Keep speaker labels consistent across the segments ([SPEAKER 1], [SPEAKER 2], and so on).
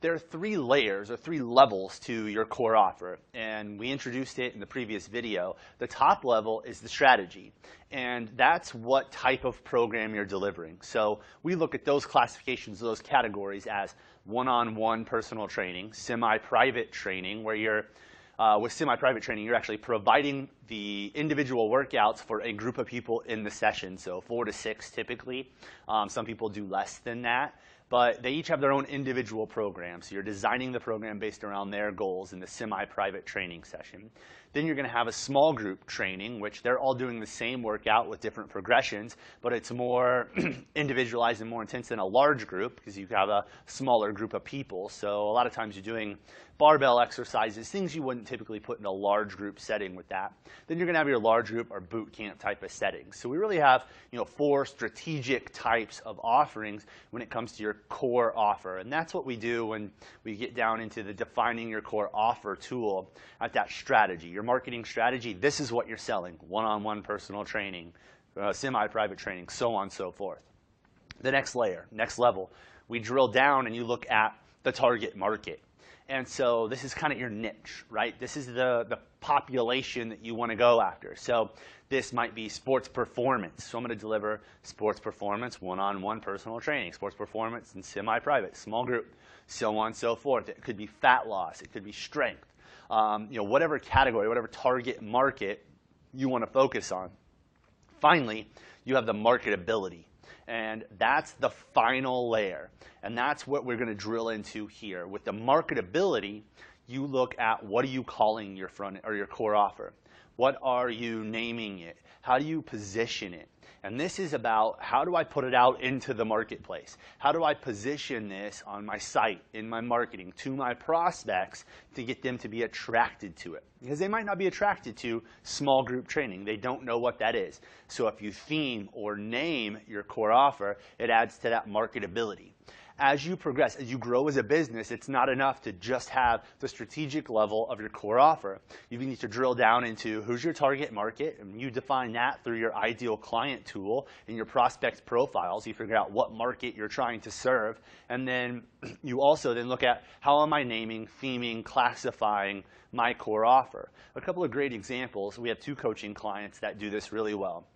[SPEAKER 1] there are 3 layers or 3 levels to your core offer, and we introduced it in the previous video. The top level is the strategy, and that's what type of program you're delivering. So we look at those classifications, those categories as one-on-one personal training, semi-private training, where you're with semi-private training, you're actually providing the individual workouts for a group of people in the session, so 4 to 6 typically. Some people do less than that. But they each have their own individual program. So you're designing the program based around their goals in the semi-private training session. Then you're going to have a small group training, which they're all doing the same workout with different progressions, but it's more individualized and more intense than a large group because you have a smaller group of people. So a lot of times you're doing barbell exercises, things you wouldn't typically put in a large group setting with that. Then you're going to have your large group or boot camp type of settings. So we really have 4 strategic types of offerings when it comes to your core offer. And that's what we do when we get down into the defining your core offer tool at that strategy. Your marketing strategy, this is what you're selling: one-on-one personal training, semi-private training, so on and so forth. The next layer, next level, we drill down and you look at the target market. And so this is kind of your niche, right? This is the population that you want to go after. So this might be sports performance. So I'm going to deliver sports performance, one-on-one personal training, sports performance and semi-private, small group, so on and so forth. It could be fat loss. It could be strength. Whatever category, whatever target market you want to focus on. Finally, you have the marketability. And that's the final layer. And that's what we're going to drill into here. With the marketability, you look at what are you calling your front or your core offer? What are you naming it? How do you position it? And this is about how do I put it out into the marketplace? How do I position this on my site, in my marketing, to my prospects to get them to be attracted to it? Because they might not be attracted to small group training. They don't know what that is. So if you theme or name your core offer, it adds to that marketability. As you progress, as you grow as a business, it's not enough to just have the strategic level of your core offer. You need to drill down into who's your target market, and you define that through your ideal client tool and your prospect profiles. You figure out what market you're trying to serve, and then you also then look at how am I naming, theming, classifying my core offer. A couple of great examples. We have 2 coaching clients that do this really well.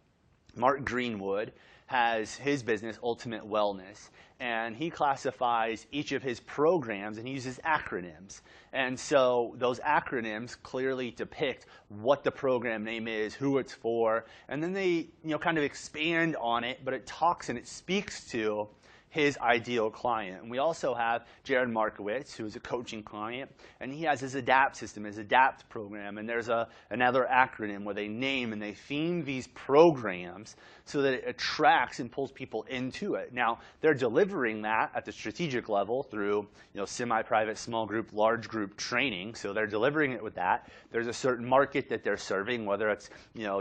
[SPEAKER 1] Mark Greenwood has his business, Ultimate Wellness, and he classifies each of his programs and he uses acronyms. And so those acronyms clearly depict what the program name is, who it's for, and then they kind of expand on it, but it talks and it speaks to his ideal client. And we also have Jared Markowitz, who is a coaching client, and he has his ADAPT system, his ADAPT program, and there's another acronym where they name and they theme these programs so that it attracts and pulls people into it. Now, they're delivering that at the strategic level through semi-private, small group, large group training, so they're delivering it with that. There's a certain market that they're serving, whether it's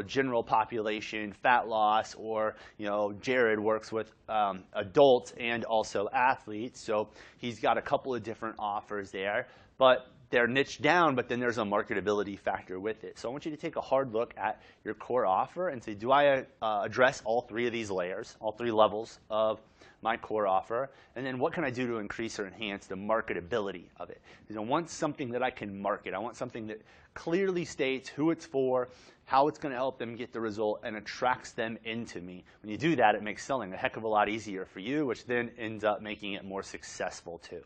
[SPEAKER 1] general population, fat loss, or Jared works with adults and also athletes. So he's got a couple of different offers there, but they're niched down, but then there's a marketability factor with it. So I want you to take a hard look at your core offer and say, do I address all 3 of these layers, all 3 levels of my core offer? And then what can I do to increase or enhance the marketability of it? Because I want something that I can market. I want something that clearly states who it's for, how it's going to help them get the result, and attracts them into me. When you do that, it makes selling a heck of a lot easier for you, which then ends up making it more successful too.